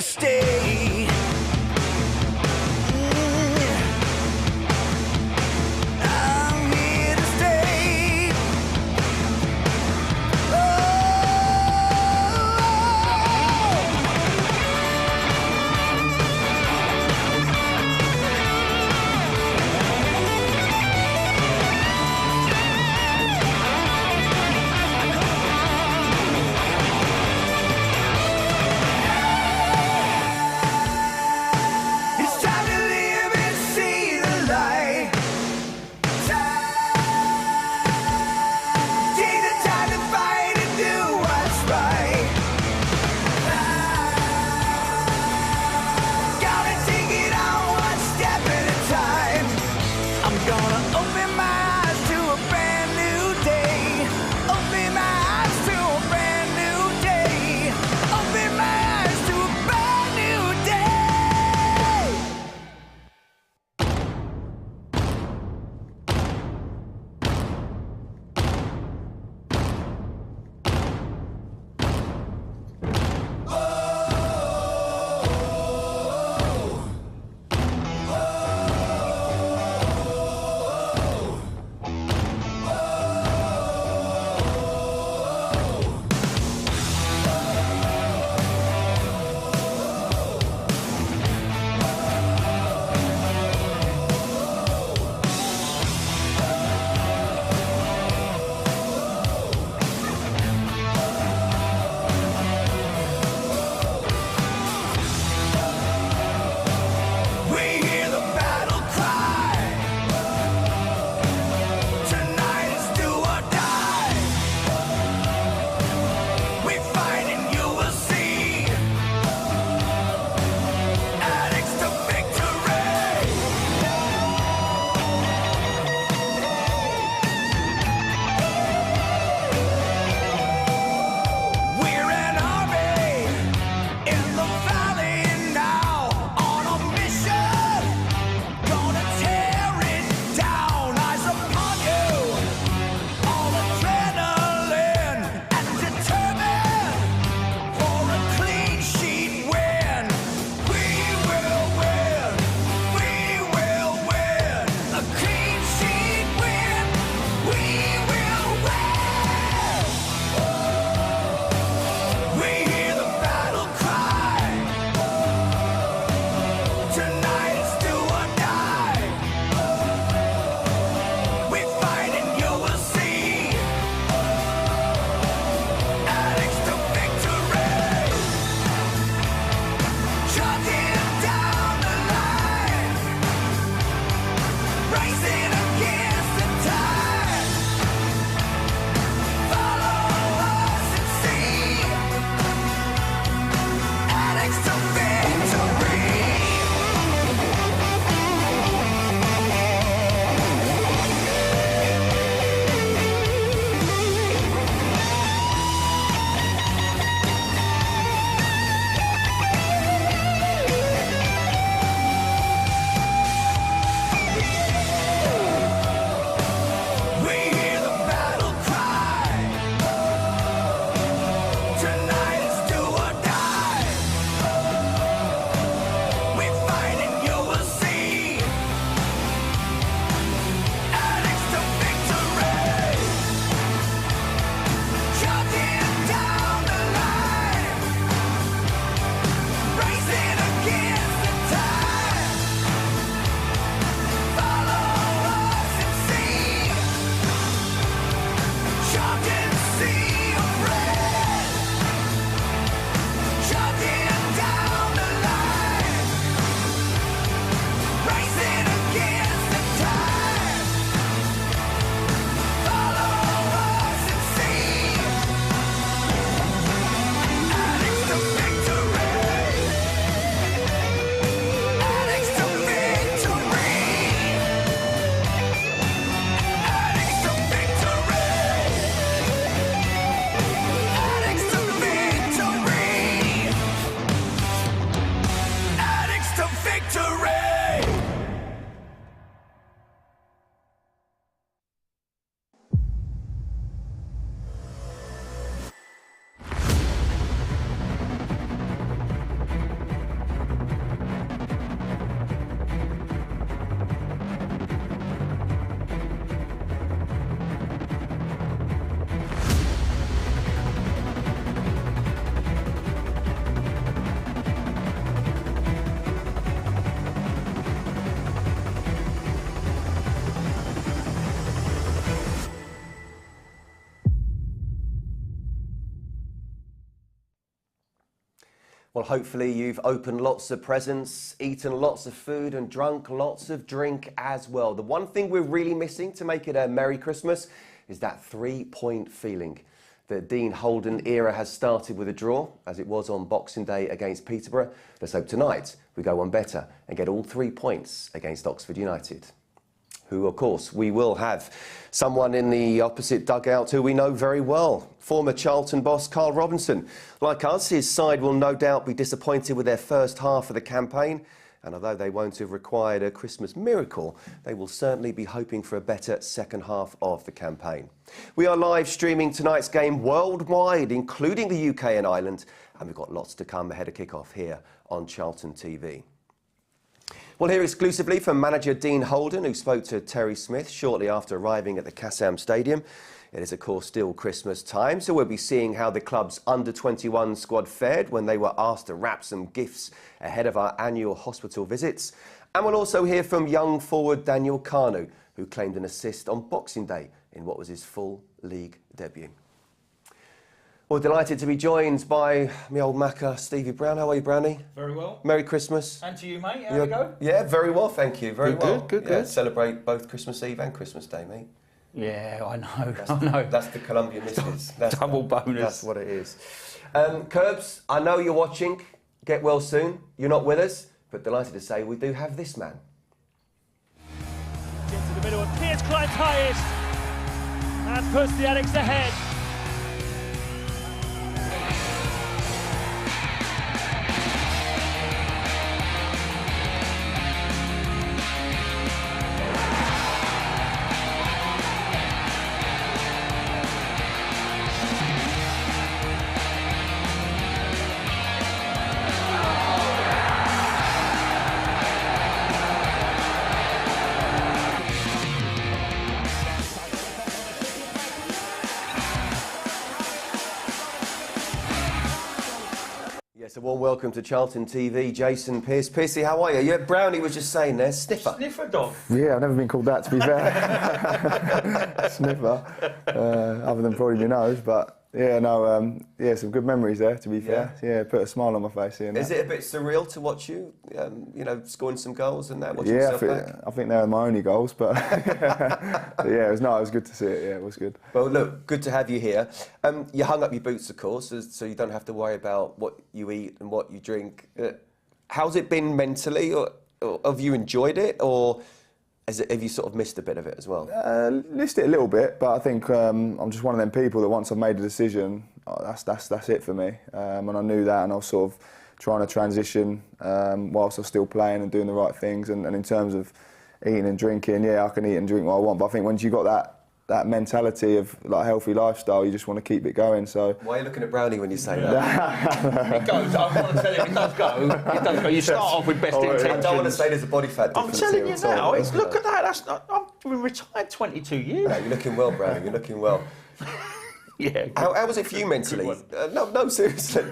stay. I'm here to stay. Well, hopefully you've opened lots of presents, eaten lots of food and drunk lots of drink as well. The one thing we're really missing to make it a Merry Christmas is that 3-point feeling. The Dean Holden era has started with a draw, as it was on Boxing Day against Peterborough. Let's hope tonight we go on better and get all 3 points against Oxford United, who, of course, we will have someone in the opposite dugout who we know very well. Former Charlton boss Carl Robinson. Like us, his side will no doubt be disappointed with their first half of the campaign. And although they won't have required a Christmas miracle, they will certainly be hoping for a better second half of the campaign. We are live streaming tonight's game worldwide, including the UK and Ireland. And we've got lots to come ahead of kick-off here on Charlton TV. We'll hear exclusively from manager Dean Holden, who spoke to Terry Smith shortly after arriving at the Kassam Stadium. It is, of course, still Christmas time, so we'll be seeing how the club's under-21 squad fared when they were asked to wrap some gifts ahead of our annual hospital visits. And we'll also hear from young forward Daniel Kanu, who claimed an assist on Boxing Day in what was his full league debut. Well, delighted to be joined by my old macker, Stevie Brown. How are you, Brownie? Very well. Merry Christmas. And to you, mate. How you go? Yeah, very well, thank you. Very well. Good. Celebrate both Christmas Eve and Christmas Day, mate. Yeah, I know. That's the Colombian missus. Double bonus. That's what it is. Curbs, I know you're watching. Get well soon. You're not with us, but delighted to say we do have this man. Into the middle, and Pearce climbs highest and puts the Alex ahead. Yes, a warm welcome to Charlton TV, Jason Pearce. Piercy, how are you? Yeah, Brownie was just saying there, sniffer. Sniffer dog. Yeah, I've never been called that, to be fair. Sniffer, other than probably my nose, but yeah, no, yeah, some good memories there, to be fair. Yeah, put a smile on my face here. Is it a bit surreal to watch you, you know, scoring some goals and that, watching yeah, yourself back? I think they were my only goals, but, but yeah, it was good to see it. Yeah, it was good. Well, look, good to have you here. You hung up your boots, of course, so you don't have to worry about what you eat and what you drink. How's it been mentally, or have you enjoyed it, or have you sort of missed a bit of it as well? Missed it a little bit, but I think I'm just one of them people that once I've made a decision, that's it for me. And I knew that, and I was sort of trying to transition whilst I was still playing and doing the right things. And in terms of eating and drinking, yeah, I can eat and drink what I want. But I think once you got that mentality of like healthy lifestyle, you just want to keep it going. So why are you looking at Brownie when you say that? It goes. I want to tell you, it does go. It does go. You start off with best intentions. I don't want to say there's a body fat I'm difference. telling you now. all, Look at that. I've been retired 22 years. No, you're looking well, Brownie. You're looking well. Yeah. How was it for you mentally? No, seriously.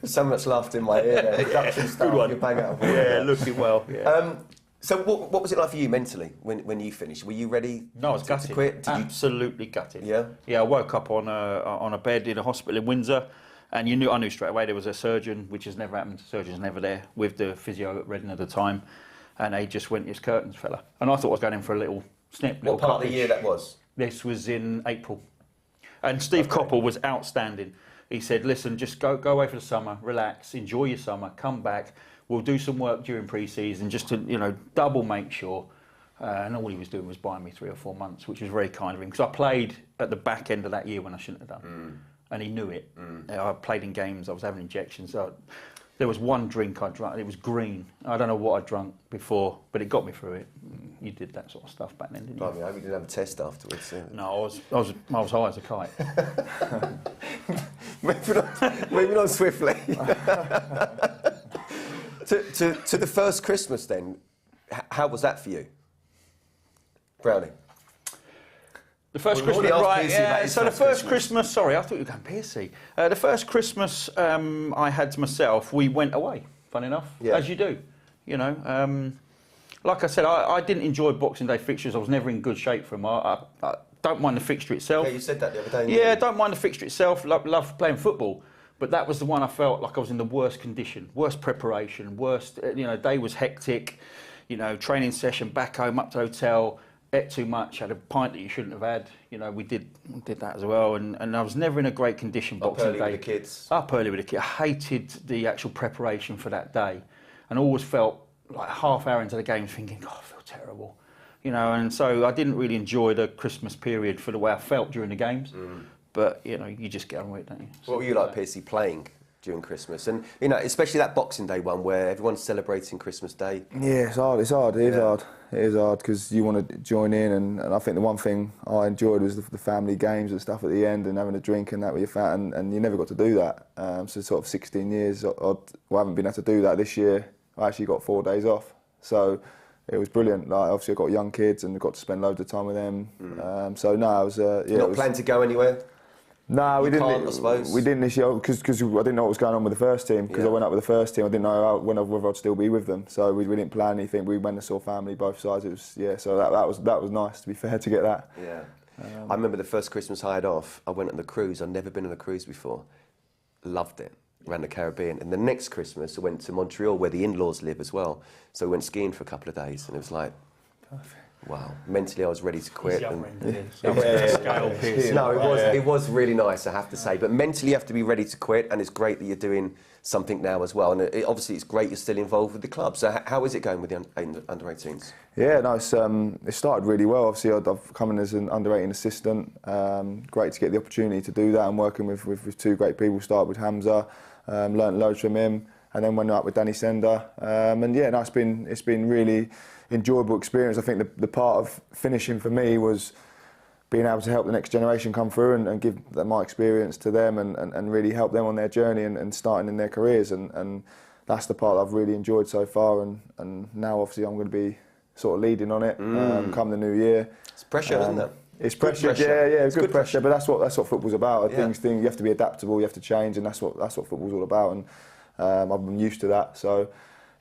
So much laughter in my ear there. Production staff, Good one. you bang out of order Yeah, there. looking well. Yeah. So what was it like for you mentally when you finished? Were you ready No, I was gutted. to quit? Did you? Absolutely gutted. Yeah? Yeah, I woke up on a bed in a hospital in Windsor, and I knew straight away there was a surgeon, which has never happened. The surgeon's never there, with the physio at Reading at the time, and they just went, "His curtains, fella." And I thought I was going in for a little snip. What part of the year that was? This was in April, and Steve Coppell was outstanding. He said, "Listen, just go away for the summer, relax, enjoy your summer, come back. We'll do some work during pre-season just to, double make sure." And all he was doing was buying me 3 or 4 months, which was very kind of him, because I played at the back end of that year when I shouldn't have done. And he knew it. I played in games, I was having injections. There was one drink I drank, it was green. I don't know what I'd drunk before, but it got me through it. You did that sort of stuff back then, didn't you? I hope you didn't have a test afterwards. No, I was high as a kite. Moving on swiftly. To the first Christmas then, how was that for you? Brownie? The first We've already Christmas, asked right? Piercy Yeah. about his So the first first Christmas. Sorry, I thought you were going Piercy. The first Christmas I had to myself, we went away. Fun enough, as you do. Like I said, I didn't enjoy Boxing Day fixtures. I was never in good shape for them. I don't mind the fixture itself. Yeah, you said that the other day. Yeah, don't mind the fixture itself. Love playing football. But that was the one I felt like I was in the worst condition, worst preparation, worst, day was hectic, training session, back home, up to hotel, ate too much, had a pint that you shouldn't have had. We did that as well. And I was never in a great condition Boxing Day. Up early with the kids. Up early with the kids. I hated the actual preparation for that day. And always felt like half hour into the game thinking, God, I feel terrible. And so I didn't really enjoy the Christmas period for the way I felt during the games. But, you just get on with it, don't you? What were you like, Piercy, playing during Christmas? And, especially that Boxing Day one where everyone's celebrating Christmas Day. Yeah, it's hard. It is hard because you want to join in, and I think the one thing I enjoyed was the family games and stuff at the end and having a drink and that with your family, and you never got to do that. So sort of 16 years, I haven't been able to do that this year. I actually got 4 days off. So it was brilliant. Like, obviously, I've got young kids and I got to spend loads of time with them. So no, I was. You're not planning to go anywhere? No, we didn't. Can't, I suppose. We didn't this year because I didn't know what was going on with the first team. Because I went up with the first team, I didn't know whether I'd still be with them. So we didn't plan anything. We went and saw family both sides. It was So that was nice, to be fair, to get that. Yeah. I remember the first Christmas I had off. I went on the cruise. I'd never been on a cruise before. Loved it. Around the Caribbean. And the next Christmas I went to Montreal, where the in-laws live as well. So we went skiing for a couple of days, and it was like, wow. Mentally, I was ready to quit. No, it was really nice, I have to say. But mentally, you have to be ready to quit, and it's great that you're doing something now as well. And obviously, it's great you're still involved with the club. So how is it going with the under-18s? Yeah, no, it started really well. Obviously, I've come in as an under-18 assistant. Great to get the opportunity to do that. I'm working with two great people. Started with Hamza, learnt loads from him, and then went up with Danny Sender. And yeah, no, it's been really enjoyable experience. I think the part of finishing for me was being able to help the next generation come through and give my experience to them and really help them on their journey and starting in their careers. And that's the part I've really enjoyed so far. And now, obviously, I'm going to be sort of leading on it come the new year. It's pressure, isn't it? It's pressure, yeah, it's good pressure. But that's what football's about. I think you have to be adaptable, you have to change, and that's what football's all about. And I've been used to that, so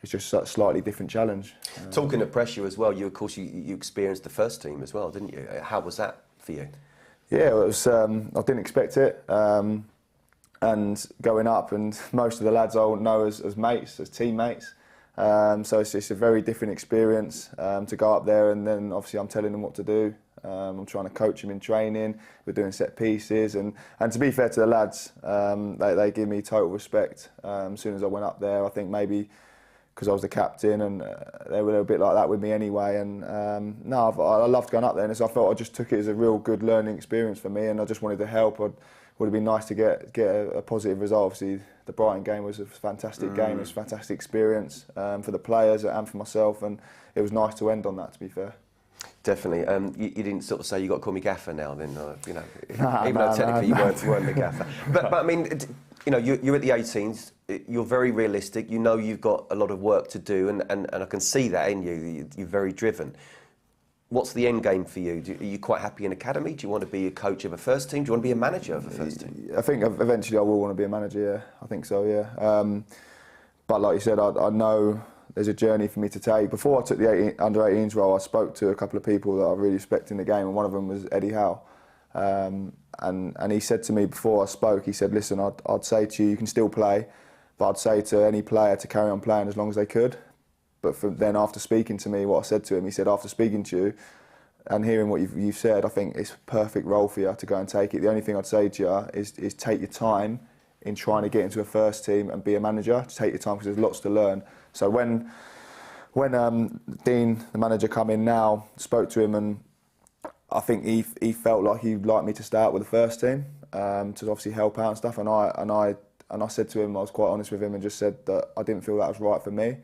it's just a slightly different challenge. Talking of pressure as well, you experienced the first team as well, didn't you? How was that for you? Yeah, it was. I didn't expect it, and going up, and most of the lads I know as mates, as teammates. So it's a very different experience to go up there, and then obviously I'm telling them what to do. I'm trying to coach them in training. We're doing set pieces, and to be fair to the lads, they give me total respect. As soon as I went up there, I think maybe because I was the captain, and they were a bit like that with me anyway. And I loved going up there, and so I felt I just took it as a real good learning experience for me, and I just wanted to help. It would have been nice to get a positive result. Obviously, the Brighton game was a fantastic game. It was a fantastic experience for the players and for myself, and it was nice to end on that, to be fair. Definitely. You didn't sort of say you got to call me gaffer now, then, even though technically you weren't the gaffer. But I mean, you're at the 18s. You're very realistic. You know you've got a lot of work to do, and I can see that in you. You're very driven. What's the end game for you? Are you quite happy in academy? Do you want to be a coach of a first team? Do you want to be a manager of a first team? I think eventually I will want to be a manager. Yeah, I think so. Yeah. But like you said, I know there's a journey for me to take. Before I took the under-18s role, I spoke to a couple of people that I really respect in the game, and one of them was Eddie Howe. And he said to me before I spoke, he said, listen, I'd say to you, you can still play, but I'd say to any player to carry on playing as long as they could. But then after speaking to me, what I said to him, he said, after speaking to you and hearing what you've said, I think it's a perfect role for you to go and take it. The only thing I'd say to you is take your time in trying to get into a first team and be a manager. Just take your time, because there's lots to learn. So when Dean, the manager, come in now, spoke to him, and I think he felt like he'd like me to start with the first team to obviously help out and stuff. And I said to him, I was quite honest with him, and just said that I didn't feel that was right for me.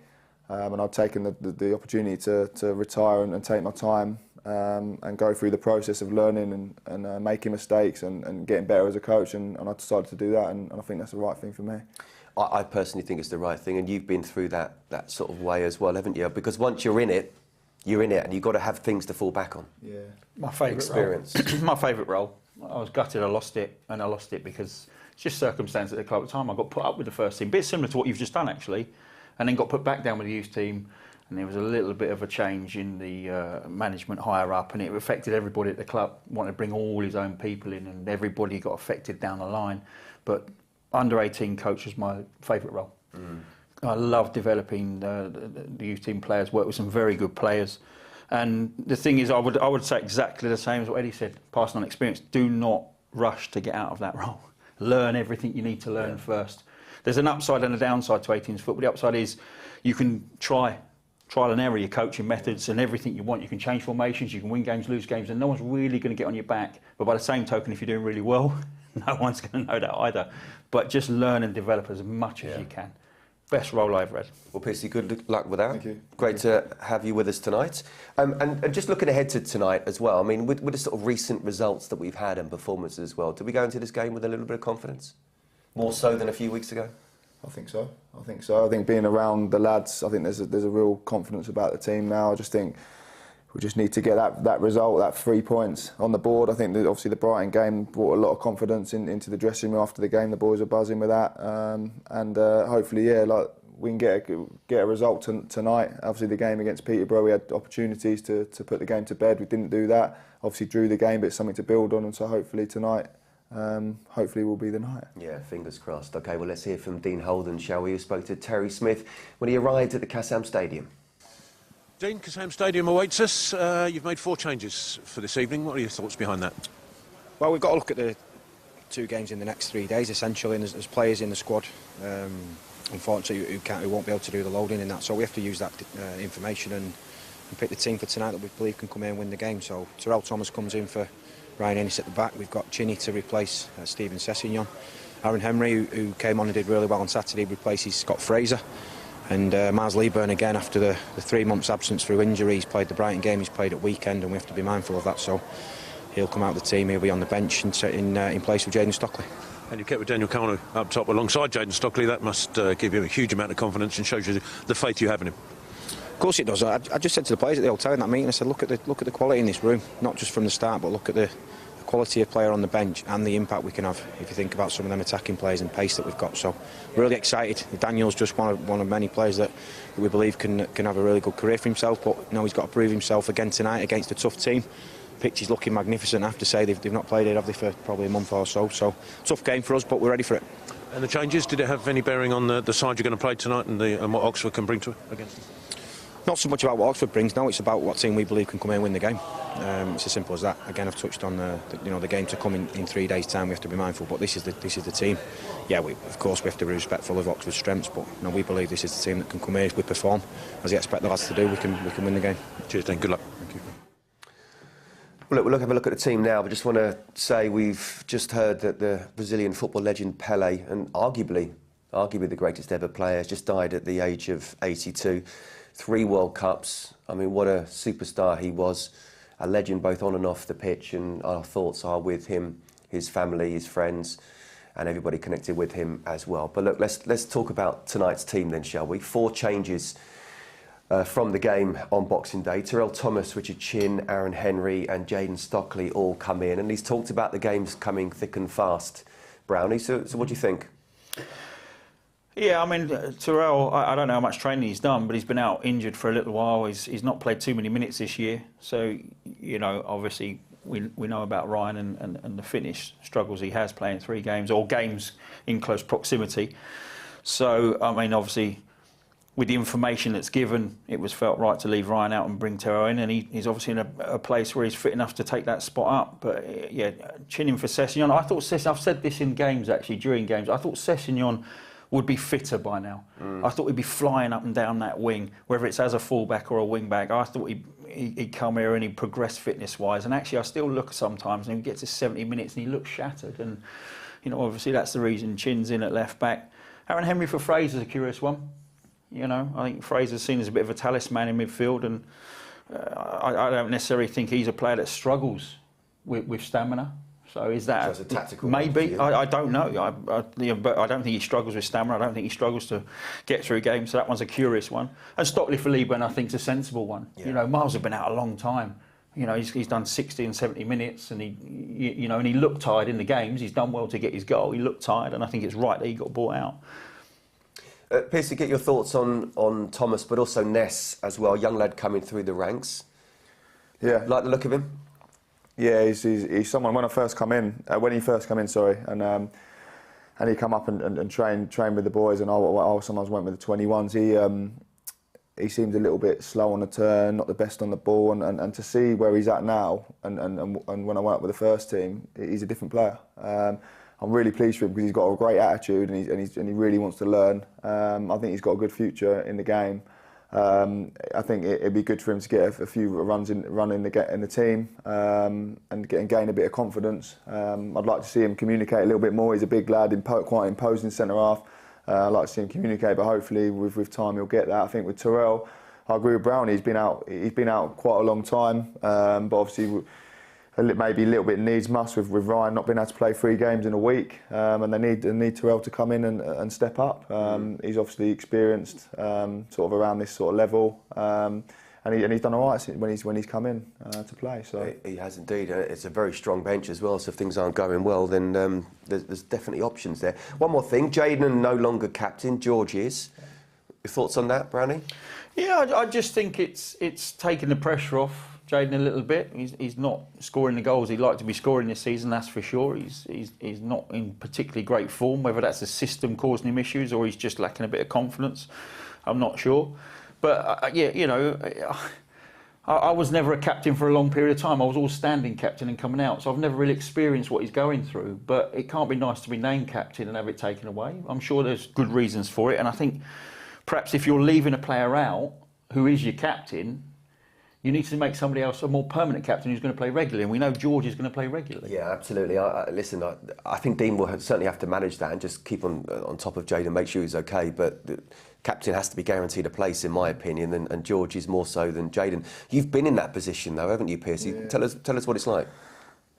And I'd taken the opportunity to retire and take my time and go through the process of learning and making mistakes and getting better as a coach. And I decided to do that, and I think that's the right thing for me. I personally think it's the right thing, and you've been through that sort of way as well, haven't you? Because once you're in it, and you've got to have things to fall back on. Yeah. My favourite experience. My favourite role. I was gutted I lost it, and I lost it because it's just circumstance at the club at the time. I got put up with the first team, a bit similar to what you've just done actually, and then got put back down with the youth team, and there was a little bit of a change in the management higher up, and it affected everybody at the club. Wanted to bring all his own people in, and everybody got affected down the line. But under-18 coach was my favourite role. I love developing the youth team players, work with some very good players. And the thing is, I would say exactly the same as what Eddie said, passing on experience. Do not rush to get out of that role. Learn everything you need to learn first. There's an upside and a downside to 18s football. The upside is you can trial and error your coaching methods and everything you want. You can change formations, you can win games, lose games, and no one's really going to get on your back. But by the same token, if you're doing really well, no one's going to know that either. But just learn and develop as much as you can. Best role I've read. Well, Piercy, good luck with that. Thank you. Great to have you with us tonight. And just looking ahead to tonight as well, I mean, with the sort of recent results that we've had and performances as well, do we go into this game with a little bit of confidence? More so than a few weeks ago? I think so. I think being around the lads, I think there's a real confidence about the team now. I just think we just need to get that result, that 3 points on the board. I think that obviously the Brighton game brought a lot of confidence into the dressing room after the game. The boys are buzzing with that, and hopefully, we can get a result tonight. Obviously, the game against Peterborough, we had opportunities to put the game to bed. We didn't do that. Obviously, drew the game, but it's something to build on, and so hopefully tonight. Hopefully will be the night. Yeah, fingers crossed. OK, well, let's hear from Dean Holden, shall we, who spoke to Terry Smith when he arrived at the Kassam Stadium. Dean, Kassam Stadium awaits us. You've made 4 changes for this evening. What are your thoughts behind that? Well, we've got to look at the 2 games in the next 3 days, essentially, and there's players in the squad, unfortunately, who won't be able to do the loading in that, so we have to use that information and pick the team for tonight that we believe can come here and win the game. So Terrell Thomas comes in for Ryan Ennis at the back. We've got Chinny to replace Stephen Sessignon. Aaron Henry, who came on and did really well on Saturday, replaces Scott Fraser. And Miles Leeburn again, after the 3 months absence through injury. He's played the Brighton game, he's played at weekend, and we have to be mindful of that. So he'll come out of the team, he'll be on the bench in place of Jayden Stockley. And you kept with Daniel Kanu up top alongside Jayden Stockley. That must give you a huge amount of confidence and shows you the faith you have in him. Of course it does. I just said to the players at the hotel in that meeting, I said, look at the quality in this room, not just from the start, but look at the quality of player on the bench and the impact we can have if you think about some of them attacking players and pace that we've got. So really excited. Daniel's just one of many players that we believe can have a really good career for himself, but he's got to prove himself again tonight against a tough team. Pitch is looking magnificent. I have to say, they've not played it, have they, for probably a month or so. So tough game for us, but we're ready for it. And the changes, did it have any bearing on the side you're going to play tonight and what Oxford can bring to it against them? Not so much about what Oxford brings, no, it's about what team we believe can come here and win the game. It's as simple as that. Again, I've touched on the game to come in 3 days' time. We have to be mindful, but this is the team. Yeah, of course we have to be respectful of Oxford's strengths, but we believe this is the team that can come here. If we perform as we expect the lads to do, we can win the game. Cheers, Dean. Good luck. Thank you. Well, we'll have a look at the team now, but just want to say we've just heard that the Brazilian football legend Pelé, and arguably the greatest ever player, has just died at the age of 82. 3 World Cups. I mean, what a superstar he was. A legend both on and off the pitch, and our thoughts are with him, his family, his friends, and everybody connected with him as well. But look, let's talk about tonight's team then, shall we? 4 changes from the game on Boxing Day. Terrell Thomas, Richard Chin, Aaron Henry and Jayden Stockley all come in, and he's talked about the games coming thick and fast. Brownie, so what do you think? Yeah, I mean, Terrell, I don't know how much training he's done, but he's been out injured for a little while. He's not played too many minutes this year. So, obviously, we know about Ryan and the fitness struggles he has playing 3 games, or games in close proximity. So, I mean, obviously, with the information that's given, it was felt right to leave Ryan out and bring Terrell in, and he's obviously in a place where he's fit enough to take that spot up. But, yeah, chinning for Sessignon. I thought I've said this in games, actually, during games. I thought Sessignon would be fitter by now. I thought he'd be flying up and down that wing, whether it's as a fullback or a wing back. I thought he'd come here and he'd progress fitness-wise. And actually, I still look sometimes and he gets to 70 minutes and he looks shattered. And, obviously that's the reason Chin's in at left back. Aaron Henry for Fraser's a curious one. I think Fraser's seen as a bit of a talisman in midfield, and I don't necessarily think he's a player that struggles with stamina. So is that a tactical maybe? I don't know. But I don't think he struggles with stamina. I don't think he struggles to get through games. So that one's a curious one. And Stockley for Leeburn, I think, is a sensible one. Yeah. Miles have been out a long time. He's done 60 and 70 minutes, and he looked tired in the games. He's done well to get his goal. He looked tired, and I think it's right that he got brought out. Piercy, get your thoughts on Thomas, but also Ness as well. Young lad coming through the ranks. Yeah, like the look of him. Yeah, he's someone when he first come in, and and he come up and train with the boys, and I sometimes went with the 21s. He seemed a little bit slow on the turn, not the best on the ball, and to see where he's at now, and when I went up with the first team, he's a different player. I'm really pleased for him because he's got a great attitude and he really wants to learn. I think he's got a good future in the game. I think it'd be good for him to get a few runs in the team and gain a bit of confidence. I'd like to see him communicate a little bit more. He's a big lad, quite imposing centre half. I'd like to see him communicate, but hopefully with time he'll get that. I think with Terrell, I agree with Brown. He's been out quite a long time, but obviously maybe a little bit needs must with Ryan not being able to play 3 games in a week, and they need Terrell to come in and step up. He's obviously experienced, sort of around this sort of level, and he's done all right when he's come in to play. So he has indeed. It's a very strong bench as well. So if things aren't going well, then there's definitely options there. One more thing: Jayden no longer captain. George is. Your thoughts on that, Brownie? Yeah, I just think it's taking the pressure off Jayden a little bit. He's not scoring the goals he'd like to be scoring this season, that's for sure. He's not in particularly great form, whether that's the system causing him issues or he's just lacking a bit of confidence, I'm not sure. But yeah, you know, I was never a captain for a long period of time. I was all standing captain and coming out, so I've never really experienced what he's going through. But it can't be nice to be named captain and have it taken away. I'm sure there's good reasons for it, and I think perhaps if you're leaving a player out who is your captain, you need to make somebody else a more permanent captain who's going to play regularly, and we know George is going to play regularly. Yeah, absolutely. Listen, I think Dean will certainly have to manage that and just keep on top of Jayden, make sure he's okay. But the captain has to be guaranteed a place, in my opinion, and George is more so than Jayden. You've been in that position, though, haven't you, Pearce? Yeah. Tell us what it's like.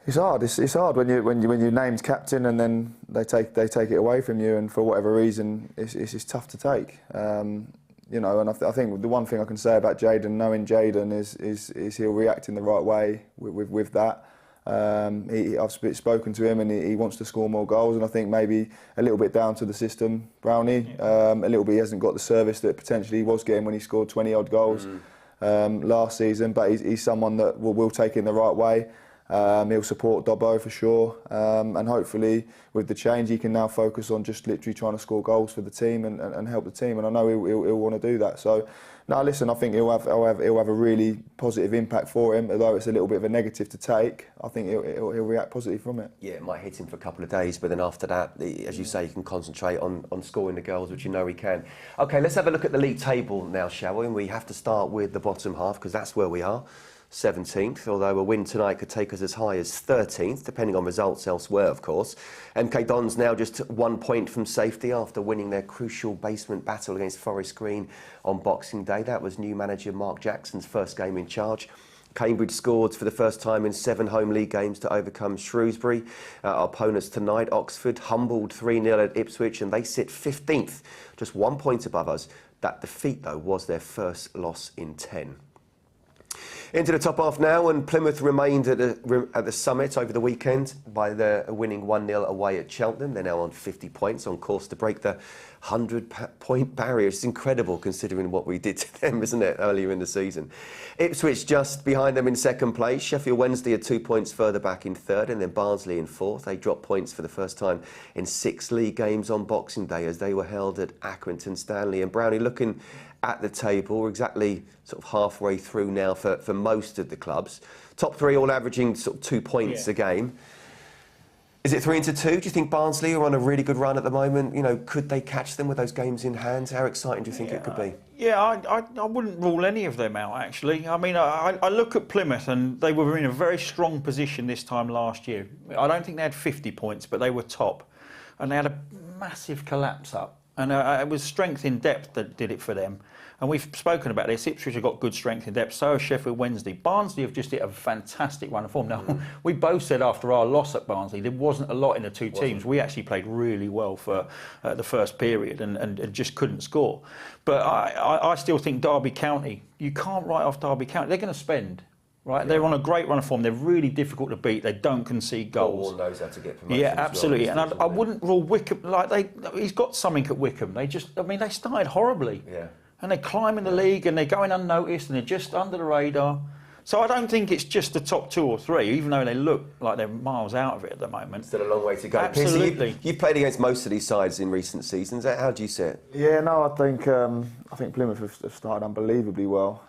It's hard. It's hard when you're named captain and then they take it away from you, and for whatever reason, it's tough to take. You know, and I think the one thing I can say about Jayden, knowing Jayden, is he'll react in the right way with that. I've spoken to him, and he wants to score more goals, and I think maybe a little bit down to the system, Brownie. A little bit, he hasn't got the service that potentially he was getting when he scored 20 odd goals last season. But he's someone that will take it in the right way. He'll support Dobbo for sure, and hopefully with the change he can now focus on just literally trying to score goals for the team and help the team, and I know he'll want to do that. So, no, listen, I think he'll have a really positive impact for him, although it's a little bit of a negative to take. I think he'll react positively from it. Yeah, it might hit him for a couple of days, but then after that, as you say, he can concentrate on scoring the goals, which you know he can. OK, let's have a look at the league table now, shall we? And we have to start with the bottom half, because that's where we are. 17th, although a win tonight could take us as high as 13th, depending on results elsewhere, of course. MK Dons now just 1 point from safety after winning their crucial basement battle against Forest Green on Boxing Day. That was new manager Mark Jackson's first game in charge. Cambridge scored for the first time in 7 home league games to overcome Shrewsbury. Our opponents tonight, Oxford, humbled 3-0 at Ipswich, and they sit 15th, just 1 point above us. That defeat, though, was their first loss in 10. Into the top half now, and Plymouth remained at the summit over the weekend by winning 1-0 away at Charlton. They're now on 50 points, on course to break the 100-point barrier. It's incredible considering what we did to them, isn't it, earlier in the season. Ipswich just behind them in second place. Sheffield Wednesday are 2 points further back in third, and then Barnsley in fourth. They dropped points for the first time in 6 league games on Boxing Day as they were held at Accrington Stanley. And Brownie, looking at the table, we're exactly sort of halfway through now for most of the clubs. Top 3 all averaging sort of 2 points a game. Is it 3 into 2? Do you think Barnsley are on a really good run at the moment? You know, could they catch them with those games in hand? How exciting do you think it could be? Yeah, I wouldn't rule any of them out, actually. I mean, I look at Plymouth, and they were in a very strong position this time last year. I don't think they had 50 points, but they were top. And they had a massive collapse up. And it was strength in depth that did it for them. And we've spoken about this. Ipswich have got good strength in depth. So has Sheffield Wednesday. Barnsley have just hit a fantastic run of form. Now, we both said after our loss at Barnsley, there wasn't a lot in the two teams. We actually played really well for the first period and just couldn't score. But I still think Derby County, you can't write off Derby County. They're going to spend. Right, they're on a great run of form. They're really difficult to beat. They don't concede goals. Cornwall knows how to get promoted. Yeah, absolutely. And I wouldn't rule Wickham. He's got something at Wickham. They started horribly. Yeah. And they're climbing the league and they're going unnoticed and they're just under the radar. So I don't think it's just the top 2 or 3, even though they look like they're miles out of it at the moment. Still a long way to go. Absolutely. Pearce, you've played against most of these sides in recent seasons. How do you see it? Yeah, no, I think Plymouth have started unbelievably well.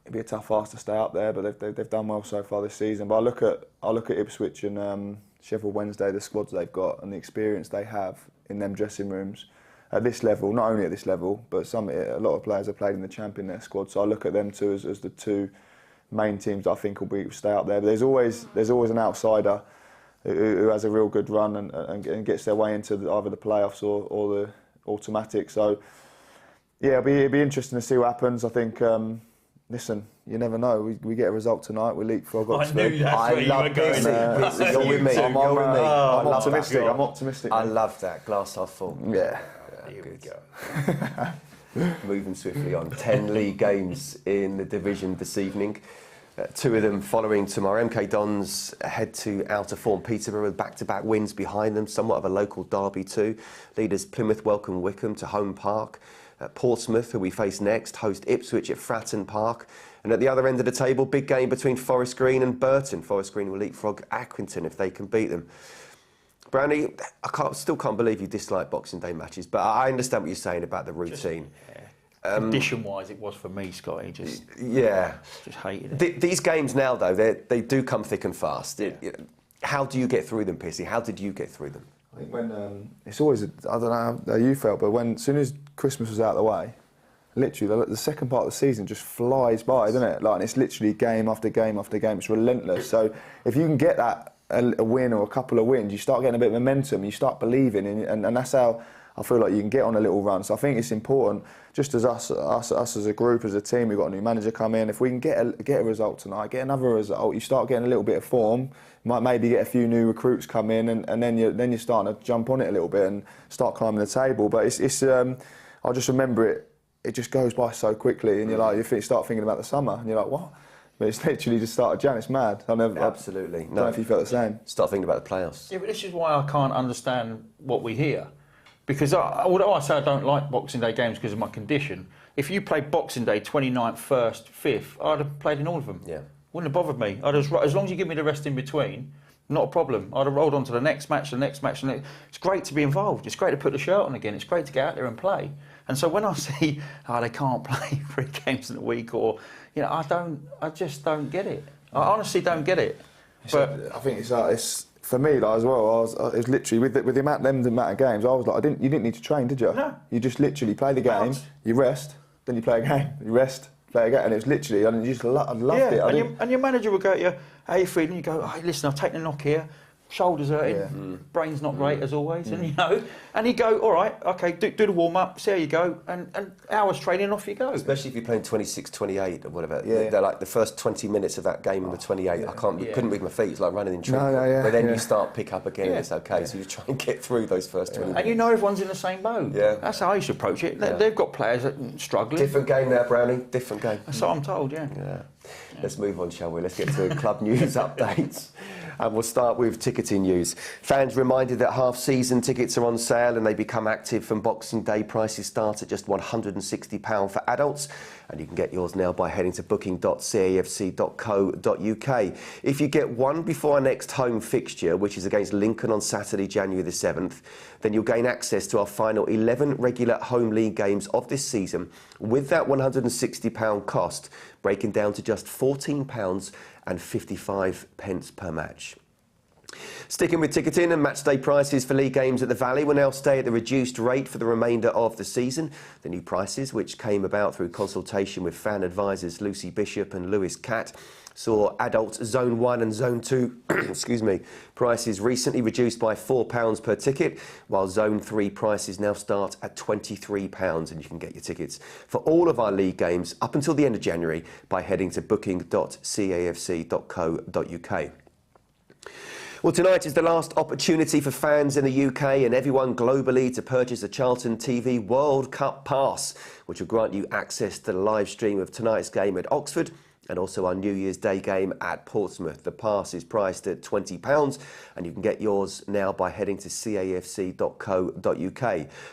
It'd be a tough ask to stay up there, but they've done well so far this season. But I look at Ipswich and Sheffield Wednesday, the squads they've got and the experience they have in them dressing rooms at this level. Not only at this level, but a lot of players have played in the Champ in their squad. So I look at them two as the 2 main teams that I think will stay up there. But there's always an outsider who has a real good run and gets their way into either the playoffs or the automatic. So yeah, it'll be interesting to see what happens. I think. Listen, you never know. We get a result tonight. We leapfrog Oxford. I knew that's where you were going. You're with me. I'm optimistic. I'm optimistic. I love that. Glass half full. Yeah. Here we go. Moving swiftly on. 10 league games in the division this evening. 2 of them following tomorrow. MK Dons head to out of form Peterborough with back-to-back wins behind them. Somewhat of a local derby too. Leaders Plymouth welcome Wickham to home park. Portsmouth, who we face next, host Ipswich at Fratton Park. And at the other end of the table, big game between Forest Green and Burton. Forest Green will leapfrog Accrington if they can beat them. Brownie, still can't believe you dislike Boxing Day matches, but I understand what you're saying about the routine. Condition-wise, it was for me, Scotty. Just hated it. These games now, though, they do come thick and fast. How do you get through them, Piercy? How did you get through them? I think when it's always, I don't know how you felt, but as soon as Christmas was out of the way, literally the second part of the season just flies by, doesn't it? Like, and it's literally game after game after game. It's relentless. So if you can get that a win or a couple of wins, you start getting a bit of momentum. You start believing, and that's how I feel like you can get on a little run. So I think it's important, just as us as a group, as a team. We've got a new manager come in. If we can get a result tonight, get another result, you start getting a little bit of form. Might maybe get a few new recruits come in, and then you're starting to jump on it a little bit and start climbing the table. But it's I just remember it just goes by so quickly, and you're like, you start thinking about the summer, and you're like, what? But it's literally just started Jan. It's mad. Absolutely. I don't know if you felt the same. Start thinking about the playoffs. Yeah, but this is why I can't understand what we hear. Because although I say I don't like Boxing Day games because of my condition, if you played Boxing Day 29th, 1st, 5th, I'd have played in all of them. Yeah. Wouldn't have bothered me. As long as you give me the rest in between, not a problem. I'd have rolled on to the next match, the next match, It's great to be involved. It's great to put the shirt on again. It's great to get out there and play. And so when I see, they can't play 3 games in a week, or, I just don't get it. I honestly don't get it. But I think it's for me as well. It was literally with the amount of games. I was like, you didn't need to train, did you? No. You just literally play the game, you rest, then you play a game, you rest, play again, and it was literally, and you just loved it. And your manager will go at you, how you feeling? You go, hey, listen, I've taken a knock here, shoulders hurting, brain's not great as always, and you go, all right, okay, do the warm up, see how you go, and hours training, off you go. Especially if you're playing 26, 28 or whatever. Yeah. They're like the first 20 minutes of that game in the 28. I couldn't move my feet. It's like running in treacle. But then you start pick up again, and it's okay. So you try and get through those first 20 minutes. And everyone's in the same boat. Yeah. That's how I used to approach it. They've got players that are struggling. Different game now, Brownie. Different game. That's what I'm told. Yeah. Let's move on, shall we? Let's get to club news updates. And we'll start with ticketing news. Fans reminded that half-season tickets are on sale and they become active from Boxing Day. Prices start at just £160 for adults, and you can get yours now by heading to booking.cafc.co.uk. If you get one before our next home fixture, which is against Lincoln on Saturday, January the 7th, then you'll gain access to our final 11 regular home league games of this season with that £160 cost, breaking down to just £14.55 per match. Sticking with ticketing and matchday prices for league games at the Valley will now stay at the reduced rate for the remainder of the season. The new prices, which came about through consultation with fan advisors Lucy Bishop and Lewis Catt, saw adults Zone 1 and Zone 2 prices recently reduced by £4 per ticket, while Zone 3 prices now start at £23, and you can get your tickets for all of our league games up until the end of January by heading to booking.cafc.co.uk. Well, tonight is the last opportunity for fans in the UK and everyone globally to purchase a Charlton TV World Cup Pass, which will grant you access to the live stream of tonight's game at Oxford And also our New Year's Day game at Portsmouth. The pass is priced at £20 and you can get yours now by heading to cafc.co.uk.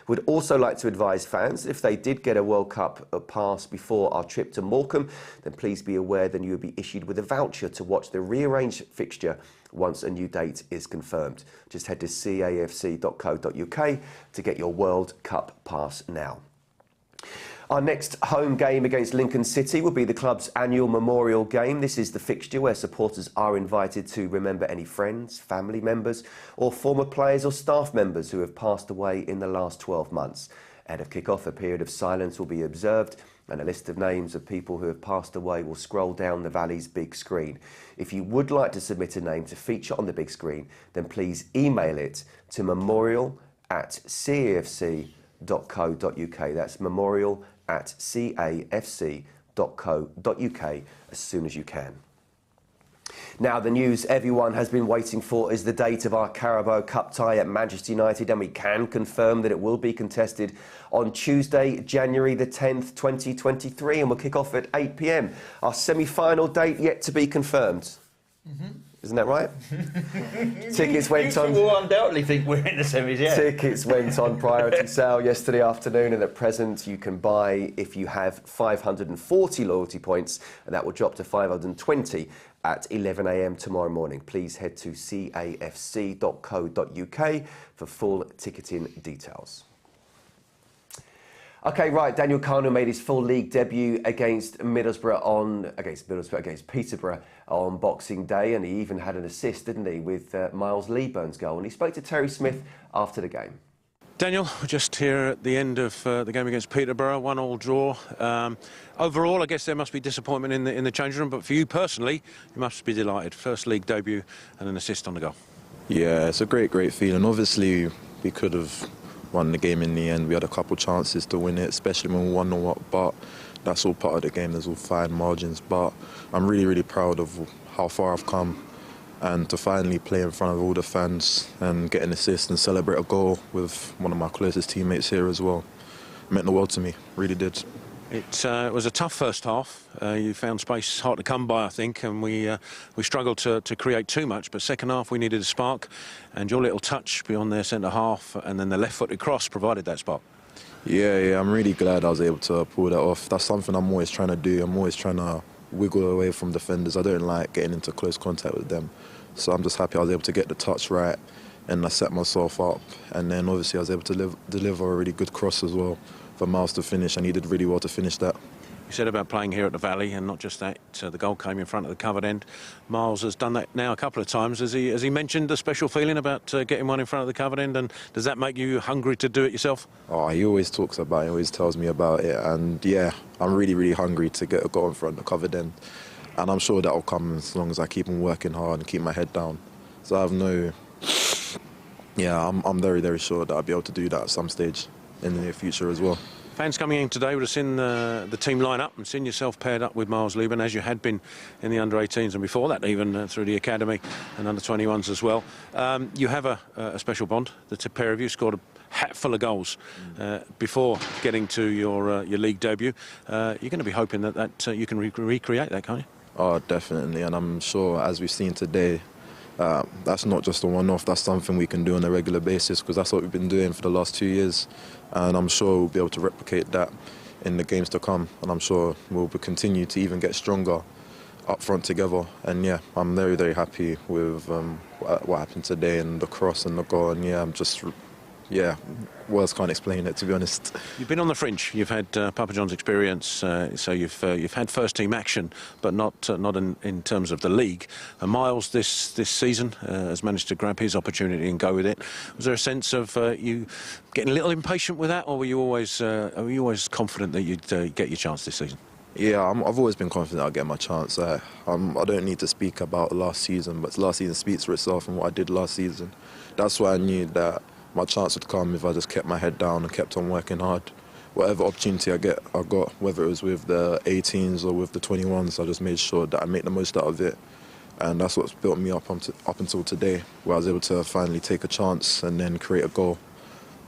We'd also like to advise fans, if they did get a World Cup pass before our trip to Morecambe, then please be aware that you will be issued with a voucher to watch the rearranged fixture once a new date is confirmed. Just head to cafc.co.uk to get your World Cup pass now. Our next home game against Lincoln City will be the club's annual memorial game. This is the fixture where supporters are invited to remember any friends, family members or former players or staff members who have passed away in the last 12 months. Ahead of kick-off, a period of silence will be observed and a list of names of people who have passed away will scroll down the Valley's big screen. If you would like to submit a name to feature on the big screen, then please email it to memorial@cafc.co.uk. That's memorial@cafc.co.uk as soon as you can. Now, the news everyone has been waiting for is the date of our Carabao Cup tie at Manchester United, and we can confirm that it will be contested on Tuesday, January the 10th, 2023, and we'll kick off at 8 p.m. Our semi-final date yet to be confirmed. Isn't that right? Tickets went on. You will undoubtedly think we're in the semis, yeah. Tickets went on priority sale yesterday afternoon, and at present you can buy if you have 540 loyalty points, and that will drop to 520 at 11 a.m. tomorrow morning. Please head to cafc.co.uk for full ticketing details. Okay, right. Daniel Kanu made his full league debut against Peterborough on Boxing Day, and he even had an assist, didn't he, with Miles Leeburn's goal. And he spoke to Terry Smith after the game. Daniel, we're just here at the end of the game against Peterborough, 1-1 draw. Overall, I guess there must be disappointment in the change room, but for you personally, you must be delighted. First league debut and an assist on the goal. Yeah, it's a great feeling. Obviously, we could have won the game in the end. We had a couple chances to win it, especially when we won 1-0 up, but that's all part of the game. There's all fine margins, but I'm really proud of how far I've come, and to finally play in front of all the fans and get an assist and celebrate a goal with one of my closest teammates here as well. It meant the world to me, really did. It was a tough first half. You found space hard to come by, I think, and we struggled to create too much. But second half, we needed a spark, and your little touch beyond their centre half and then the left-footed cross provided that spark. Yeah, I'm really glad I was able to pull that off. That's something I'm always trying to do. I'm always trying to wiggle away from defenders. I don't like getting into close contact with them. So I'm just happy I was able to get the touch right and I set myself up. And then obviously I was able to deliver a really good cross as well for Miles to finish, and he did really well to finish that. You said about playing here at the Valley, and not just that, the goal came in front of the covered end. Miles has done that now a couple of times. Has he mentioned a special feeling about getting one in front of the covered end, and does that make you hungry to do it yourself? Oh, he always talks about it, he always tells me about it, and yeah, I'm really hungry to get a goal in front of the covered end, and I'm sure that will come as long as I keep on working hard and keep my head down. So I have no... Yeah, I'm very sure that I'll be able to do that at some stage in the near future as well. Fans coming in today would have seen the team line up and seen yourself paired up with Miles Leeburn, as you had been in the under-18s and before that even through the academy and under-21s as well. You have a special bond. The pair of you scored a hat full of goals before getting to your league debut. You're going to be hoping that you can recreate that, can't you? Oh, definitely, and I'm sure, as we've seen today, that's not just a one-off, that's something we can do on a regular basis, because that's what we've been doing for the last 2 years, and I'm sure we'll be able to replicate that in the games to come, and I'm sure we'll continue to even get stronger up front together. And yeah, I'm very happy with what happened today and the cross and the goal, and yeah, I'm just... Yeah, words can't explain it, to be honest. You've been on the fringe. You've had Papa John's experience, so you've had first-team action, but not in terms of the league. And Miles this season has managed to grab his opportunity and go with it. Was there a sense of you getting a little impatient with that, or were you always confident that you'd get your chance this season? Yeah, I've always been confident I'll get my chance. I don't need to speak about last season, but last season speaks for itself and what I did last season. That's why I knew that my chance would come if I just kept my head down and kept on working hard. Whatever opportunity I got, whether it was with the 18s or with the 21s, I just made sure that I make the most out of it. And that's what's built me up until today, where I was able to finally take a chance and then create a goal.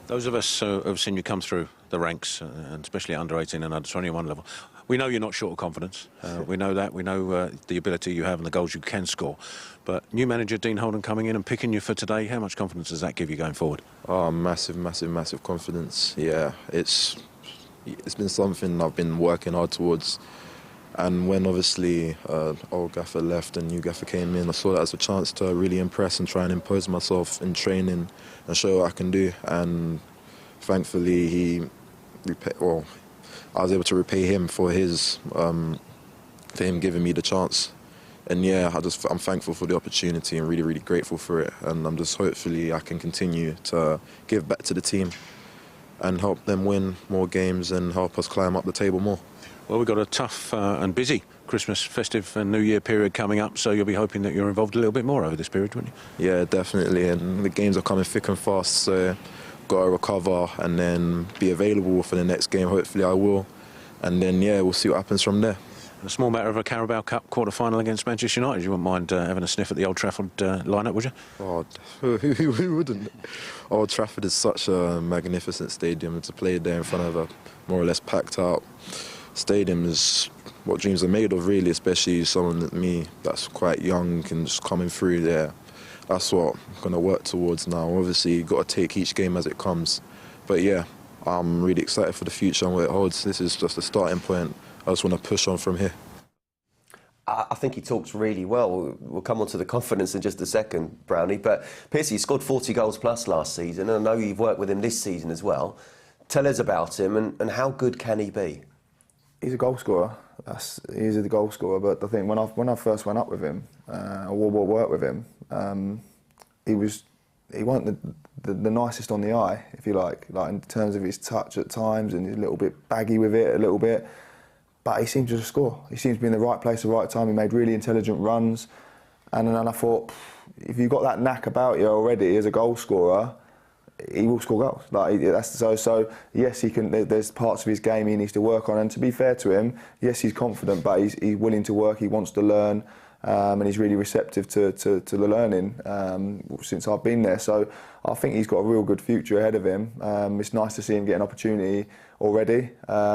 Those of us who have seen you come through the ranks, and especially under 18 and under 21 level, We know you're not short of confidence. We know that. We know the ability you have and the goals you can score. But new manager Dean Holden coming in and picking you for today, how much confidence does that give you going forward? Oh, massive, massive, massive confidence. Yeah, it's been something I've been working hard towards. And when obviously old gaffer left and new gaffer came in, I saw that as a chance to really impress and try and impose myself in training and show what I can do. And thankfully, I was able to repay him for him giving me the chance. And yeah, I'm thankful for the opportunity and really, really grateful for it. And I'm just hopefully I can continue to give back to the team and help them win more games and help us climb up the table more. Well, we've got a tough and busy Christmas, festive and New Year period coming up, so you'll be hoping that you're involved a little bit more over this period, wouldn't you? Yeah, definitely. And the games are coming thick and fast, so got to recover and then be available for the next game. Hopefully I will. And then, yeah, we'll see what happens from there. A small matter of a Carabao Cup quarter-final against Manchester United. You wouldn't mind having a sniff at the Old Trafford lineup, would you? Oh, who wouldn't? Old Trafford is such a magnificent stadium. To play there in front of a more or less packed-out stadium is what dreams are made of, really, especially someone like me that's quite young and just coming through there. That's what I'm going to work towards now. Obviously, you've got to take each game as it comes. But yeah, I'm really excited for the future and what it holds. This is just a starting point. I just want to push on from here. I think he talks really well. We'll come on to the confidence in just a second, Brownie. But Pearce, he scored 40 goals plus last season, and I know you've worked with him this season as well. Tell us about him and how good can he be? He's a goal scorer. He's a goal scorer. But I think when I first went up with him, or worked with him, he wasn't the nicest on the eye, if you like in terms of his touch at times, and he's a little bit baggy with it, a little bit. But he seems to score. He seems to be in the right place at the right time. He made really intelligent runs. And then I thought, if you've got that knack about you already as a goal scorer, he will score goals. So yes, he can. There's parts of his game he needs to work on. And to be fair to him, yes, he's confident, but he's willing to work. He wants to learn, and he's really receptive to the learning since I've been there. So I think he's got a real good future ahead of him. It's nice to see him get an opportunity already,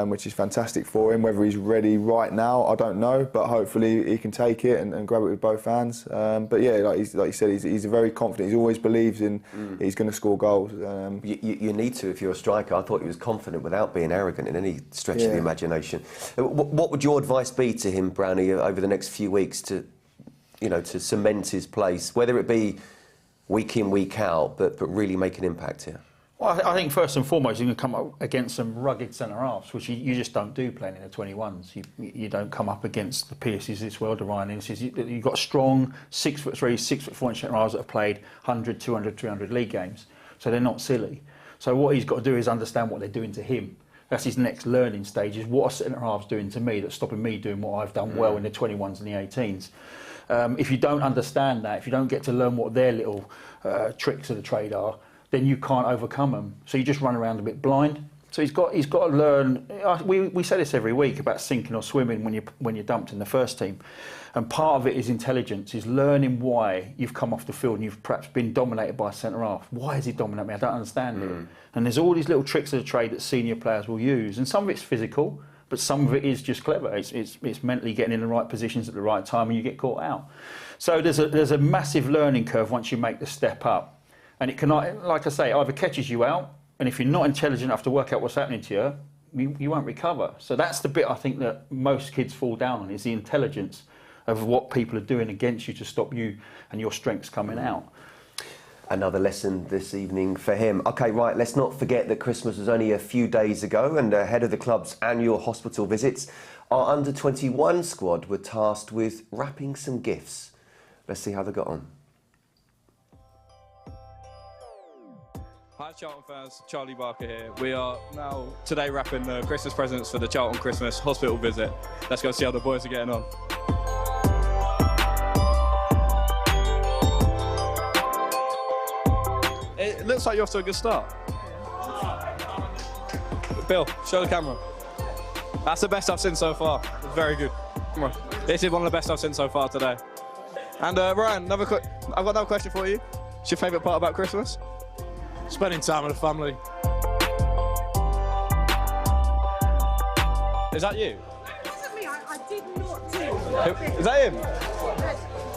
which is fantastic for him. Whether he's ready right now, I don't know, but hopefully he can take it and grab it with both hands. But yeah, like you said, he's very confident. He always believes in he's going to score goals. You need to if you're a striker. I thought he was confident without being arrogant in any stretch of the imagination. What would your advice be to him, Brownie, over the next few weeks to cement his place, whether it be week in, week out, but really make an impact here? Well, I think first and foremost, you're going to come up against some rugged centre-halves, which you just don't do playing in the 21s. You don't come up against the Pearces this world, the Ryan Inces. You've got strong 6'3", 6'4" centre-halves that have played 100, 200, 300 league games. So they're not silly. So what he's got to do is understand what they're doing to him. That's his next learning stage, is what are centre-halves doing to me that's stopping me doing what I've done well in the 21s and the 18s. If you don't understand that, if you don't get to learn what their little tricks of the trade are, then you can't overcome them. So you just run around a bit blind. So he's got to learn. We say this every week about sinking or swimming when you're dumped in the first team, and part of it is intelligence, is learning why you've come off the field and you've perhaps been dominated by a centre half. Why has he dominated me? I don't understand it. And there's all these little tricks of the trade that senior players will use, and some of it's physical, but some of it is just clever. It's mentally getting in the right positions at the right time, and you get caught out. So there's a massive learning curve once you make the step up. And it can, like I say, either catches you out, and if you're not intelligent enough to work out what's happening to you, you won't recover. So that's the bit I think that most kids fall down on, is the intelligence of what people are doing against you to stop you and your strengths coming out. Another lesson this evening for him. OK, right, let's not forget that Christmas was only a few days ago, and ahead of the club's annual hospital visits, our under-21 squad were tasked with wrapping some gifts. Let's see how they got on. Hi Charlton fans, Charlie Barker here. We are now today wrapping the Christmas presents for the Charlton Christmas hospital visit. Let's go see how the boys are getting on. It looks like you're off to a good start. Bill, show the camera. That's the best I've seen so far. It's very good. Come on. This is one of the best I've seen so far today. And Ryan, I've got another question for you. What's your favourite part about Christmas? Spending time with the family. Is that you? Is that him?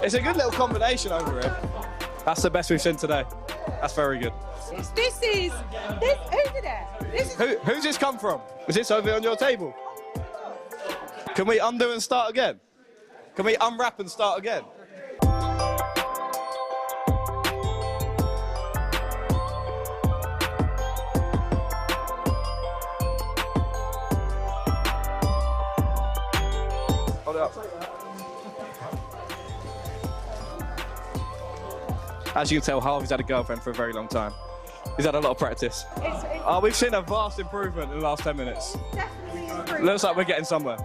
It's a good little combination over here. That's the best we've seen today. That's very good. Who's there? Who's this come from? Was this over on your table? Can we undo and start again? Can we unwrap and start again? Hold it up. As you can tell, Harvey's had a girlfriend for a very long time. He's had a lot of practice. We've seen a vast improvement in the last 10 minutes. Definitely improved. Looks like we're getting somewhere.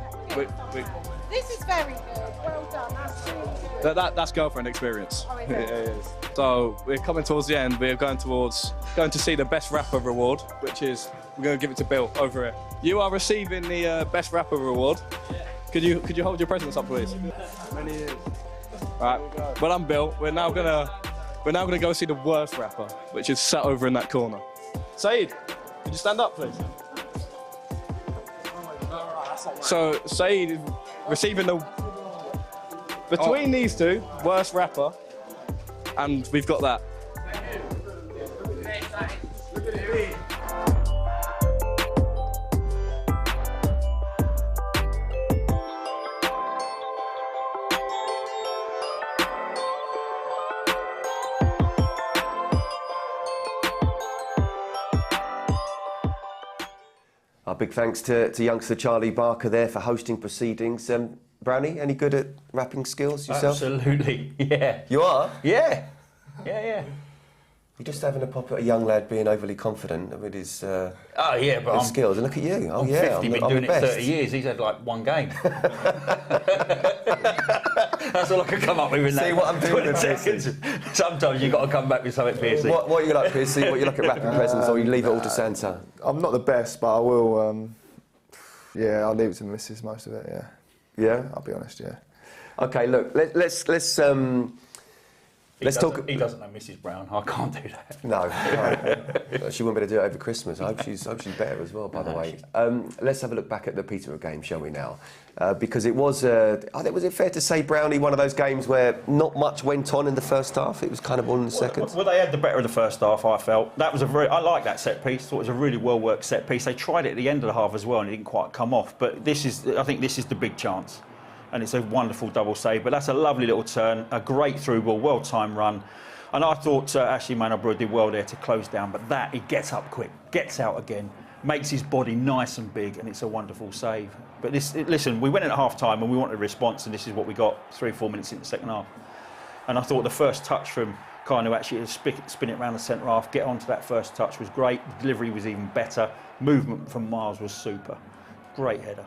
This is very good. Well done. That's really good. That's girlfriend experience. Oh, is it? Yeah, it is. So we're coming towards the end. We're going to see the best rapper reward, which is we're going to give it to Bill over here. You are receiving the best rapper reward. Could you hold your presents up, please? Many years. All right. Well, I'm Bill. We're now gonna go see the worst rapper, which is sat over in that corner. Saeed, could you stand up, please? So Saeed is receiving the between these two, worst rapper, and we've got that. Our big thanks to youngster Charlie Barker there for hosting proceedings. Brownie, any good at rapping skills yourself? Absolutely, yeah. You are? Yeah. Yeah. You're just having a pop at a young lad being overly confident with his, Oh yeah, but his skills. And look at you. Oh I'm yeah, 50, I'm been the doing it best. 30 years. He's had like one game. That's all I could come up with in that. See what I'm doing 20 with seconds. Sometimes you've got to come back with something piercing. What you like, Piercy? What you like at rapping presents, or you leave it all to Santa? I'm not the best, but I will. Yeah, I'll leave it to the missus most of it. Yeah. Yeah. I'll be honest. Yeah. Okay, look. Let's talk. He doesn't know Mrs. Brown. I can't do that. No, she wouldn't be able to do it over Christmas. I hope she's better as well. By the way, let's have a look back at the Peterborough game, shall we now? Because it was. I think was it fair to say, Brownie, one of those games where not much went on in the first half. It was kind of all in the second. Well, they had the better of the first half. I felt that was I like that set piece. Thought it was a really well worked set piece. They tried it at the end of the half as well, and it didn't quite come off. But I think this is the big chance. And it's a wonderful double save, but that's a lovely little turn, a great through ball, well-timed run. And I thought Ashley Manobro did well there to close down, but that, he gets up quick, gets out again, makes his body nice and big, and it's a wonderful save. But listen, we went in at half-time and we wanted a response, and this is what we got 3 or 4 minutes into the second half. And I thought the first touch from Kanu actually to spin it around the centre half, get onto that first touch was great, the delivery was even better, movement from Miles was super. Great header.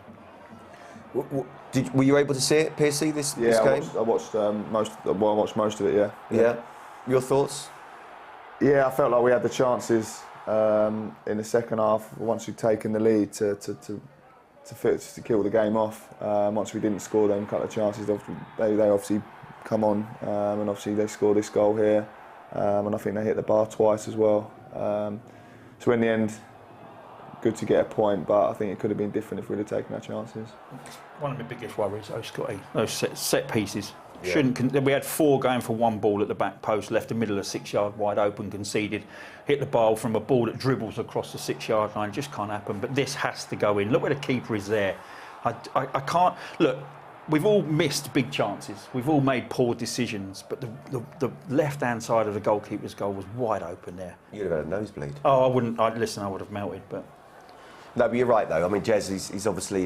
Were you able to see it, Piercy, this game? I watched most of it. Yeah. Yeah. Your thoughts? Yeah, I felt like we had the chances in the second half once we'd taken the lead to kill the game off. Once we didn't score them couple of chances, they obviously come on, and obviously they scored this goal here, and I think they hit the bar twice as well. So in the end, good to get a point, but I think it could have been different if we'd have taken our chances. One of my biggest worries, Scotty, those set pieces. Yeah. We had 4 going for one ball at the back post, left the middle of 6 yard wide open, conceded, hit the ball from a ball that dribbles across the 6 yard line. Just can't happen. But this has to go in. Look where the keeper is there. I can't look. We've all missed big chances. We've all made poor decisions. But the left-hand side of the goalkeeper's goal was wide open there. You'd have had a nosebleed. Oh, I wouldn't. I would have melted. But no, but you're right though. I mean, Jez, he's obviously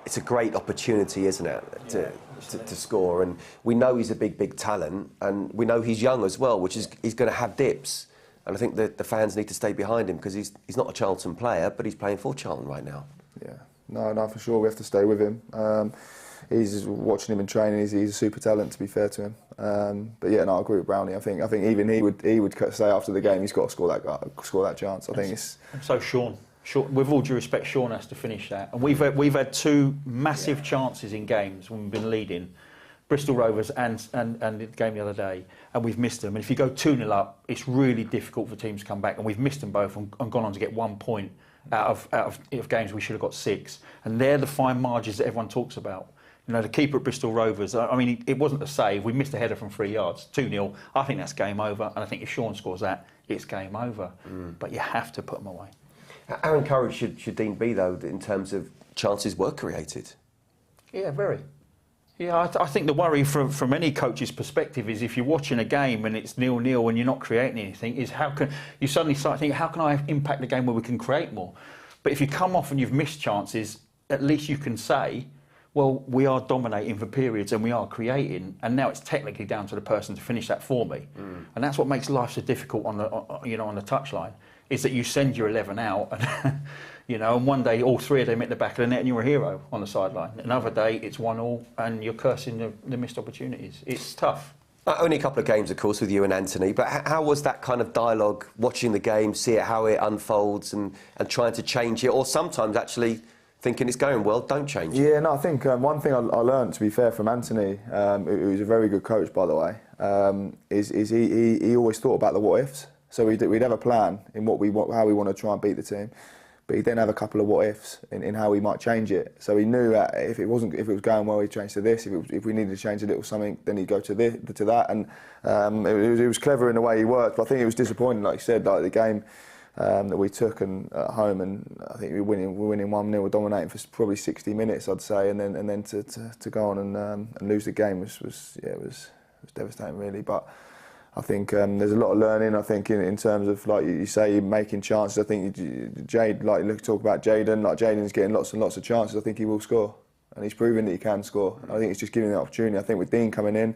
it's a great opportunity, isn't it, to score? And we know he's a big talent, and we know he's young as well, which is he's going to have dips. And I think that the fans need to stay behind him because he's not a Charlton player, but he's playing for Charlton right now. Yeah, no, for sure we have to stay with him. He's watching him in training. He's a super talent, to be fair to him. But yeah, no, I agree with Brownie. I think even he would say after the game he's got to score that chance. I think it's so Sean, with all due respect, Sean has to finish that. And we've had 2 massive chances in games when we've been leading, Bristol Rovers and the game the other day, and we've missed them. And if you go 2-0 up, it's really difficult for teams to come back. And we've missed them both and gone on to get 1 point out of games we should have got 6. And they're the fine margins that everyone talks about. You know, the keeper at Bristol Rovers, I mean, it wasn't a save. We missed a header from 3 yards, 2-0. I think that's game over. And I think if Sean scores that, it's game over. But you have to put them away. How encouraged should Dean be, though, in terms of chances were created? Yeah, very. Yeah, I think the worry from any coach's perspective is if you're watching a game and it's 0-0 and you're not creating anything, is how can you suddenly start thinking, how can I impact the game where we can create more? But if you come off and you've missed chances, at least you can say, well, we are dominating for periods and we are creating, and now it's technically down to the person to finish that for me. And that's what makes life so difficult on the on the touchline, is that you send your 11 out and you know, and one day all three of them hit the back of the net and you're a hero on the sideline. Another day it's 1-1 and you're cursing the missed opportunities. It's tough. Only a couple of games, of course, with you and Anthony, but how was that kind of dialogue, watching the game, see it, how it unfolds and trying to change it, or sometimes actually thinking it's going well, don't change it? Yeah, no, I think one thing I learned, to be fair, from Anthony, who's a very good coach, by the way, is he always thought about the what-ifs. So we'd have a plan in how we want to try and beat the team, but he'd then have a couple of what-ifs in how we might change it. So he knew that if it was going well, he'd change to this. If we needed to change a little something, then he'd go to that. And it was clever in the way he worked. But I think it was disappointing, like you said, like the game that we took at home, and I think we're winning 1-0, we're dominating for probably 60 minutes, I'd say, and then to go on and lose the game was devastating, really. But I think there's a lot of learning. I think in terms of, like you say, making chances. I think talk about Jaden. Like Jaden's getting lots and lots of chances. I think he will score, and he's proving that he can score. I think it's just giving him the opportunity. I think with Dean coming in,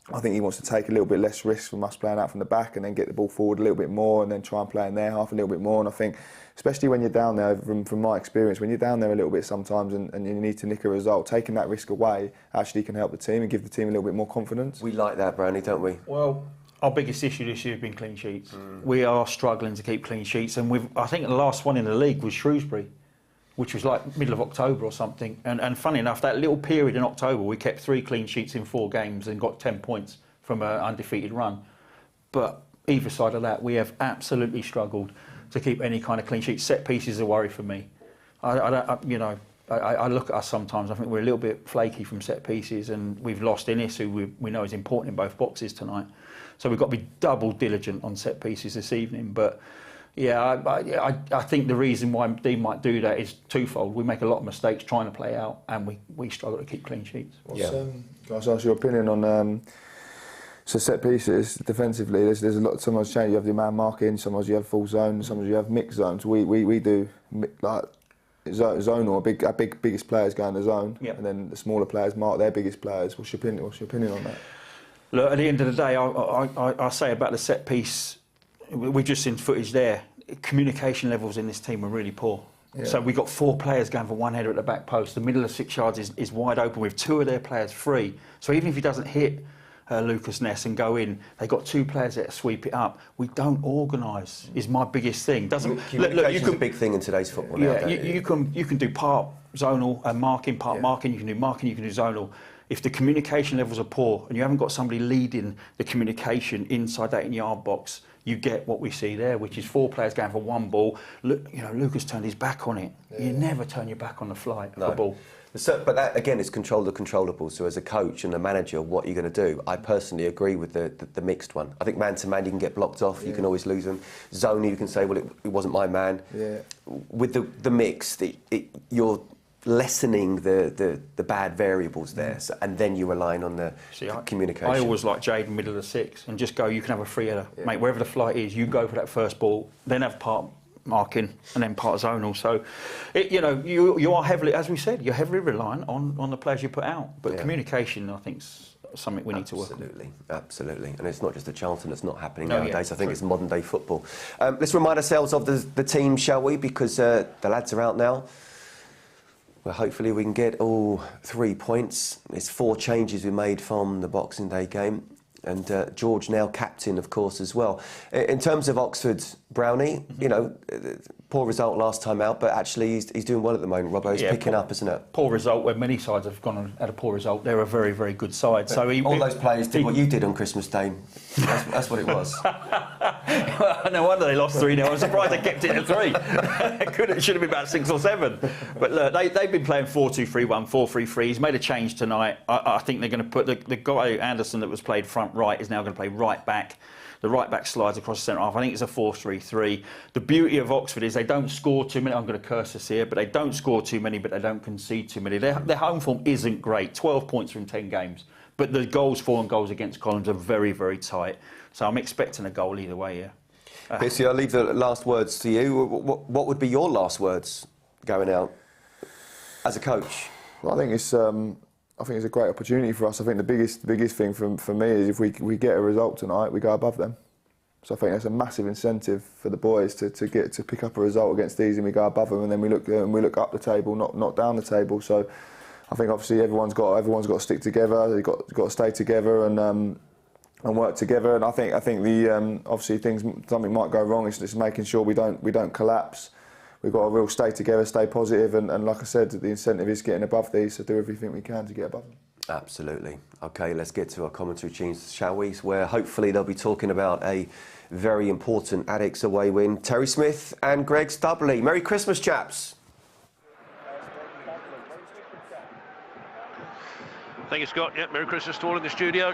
I think he wants to take a little bit less risk from us playing out from the back and then get the ball forward a little bit more and then try and play in their half a little bit more. And I think, especially when you're down there, from my experience, when you're down there a little bit sometimes and you need to nick a result, taking that risk away actually can help the team and give the team a little bit more confidence. We like that, Brownie, don't we? Well, our biggest issue this year has been clean sheets. We are struggling to keep clean sheets, and I think the last one in the league was Shrewsbury, which was like middle of October or something. And funny enough, that little period in October, we kept 3 clean sheets in 4 games and got 10 points from an undefeated run. But either side of that, we have absolutely struggled to keep any kind of clean sheet. Set pieces is a worry for me. I look at us sometimes, I think we're a little bit flaky from set pieces, and we've lost Innes, who we know is important in both boxes tonight. So we've got to be double diligent on set pieces this evening. But yeah, I think the reason why Dean might do that is twofold. We make a lot of mistakes trying to play out, and we struggle to keep clean sheets. Can I ask your opinion on so set pieces defensively? There's a lot. Sometimes change. You have the man marking. Sometimes you have full zone. Sometimes you have mixed zones. We do like zonal. Our biggest players go in the zone, and then the smaller players mark their biggest players. What's your opinion on that? Look, at the end of the day, I say about the set piece. We've just seen footage there. Communication levels in this team are really poor. Yeah. So we've got 4 players going for one header at the back post. The middle of 6 yards is wide open with 2 of their players free. So even if he doesn't hit Lucas Ness and go in, they've got 2 players there to sweep it up. We don't organise, is my biggest thing. Communication's a big thing in today's football now. Yeah, you can do part zonal and marking, marking, you can do marking, you can do zonal. If the communication levels are poor and you haven't got somebody leading the communication inside that 8-yard box, you get what we see there, which is 4 players going for one ball. Look, Lucas turned his back on it. Yeah. You never turn your back on the fly of a ball. So, but that again is control the controllables. So as a coach and a manager, what are you going to do? I personally agree with the mixed one. I think man to man you can get blocked off. You can always lose them. Zone you can say, well, it wasn't my man. Yeah. With the mixed, you're lessening the bad variables there, and then you're relying on the communication. I always like Jaden middle of the 6 and just go. You can have a free header, mate. Wherever the flight is, you go for that first ball. Then have part marking and then part zonal. So, you are heavily, as we said, you're heavily reliant on the players you put out. But communication, I think, is something we need to work on. Absolutely. And it's not just at Charlton, it's not happening nowadays. I think it's modern day football. Let's remind ourselves of the team, shall we? Because the lads are out now. Well, hopefully we can get all 3 points. There's 4 changes we made from the Boxing Day game. And George now captain, of course, as well. In terms of Oxford, Brownie, poor result last time out, but actually he's doing well at the moment, Robbo. He's picking up, isn't it? Poor result where many sides have gone and had a poor result. They're a very, very good side. But so all those players did what you did on Christmas Day. That's what it was. Well, no wonder they lost 3-0. I'm surprised they kept it at 3. It should have been about 6 or 7. But look, they've been playing 4-2-3-1, 4-3-3. He's made a change tonight. I think they're going to put the guy, Anderson, that was played front right, is now going to play right back. The right back slides across the centre half. I think it's a 4-3-3. The beauty of Oxford is they don't score too many. I'm going to curse this here, but they don't score too many, but they don't concede too many. Their home form isn't great. 12 points from 10 games. But the goals for and goals against columns are very, very tight. So I'm expecting a goal either way, yeah. Pissy, I'll leave the last words to you. What would be your last words going out as a coach? Well, I think it's a great opportunity for us. I think the biggest thing for me is if we get a result tonight, we go above them. So I think that's a massive incentive for the boys to pick up a result against these, and we go above them, and then we look up the table, not down the table. So I think obviously everyone's got to stick together. They've got to stay together and work together. And I think the obviously something might go wrong. It's just making sure we don't collapse. We've got to real stay together, stay positive, and like I said, the incentive is getting above these, so do everything we can to get above them. Absolutely. OK, let's get to our commentary tunes, shall we? Where hopefully they'll be talking about a very important Addicks away win. Terry Smith and Greg Stubley. Merry Christmas, chaps. Thank you, Scott. Yeah, Merry Christmas to all in the studio.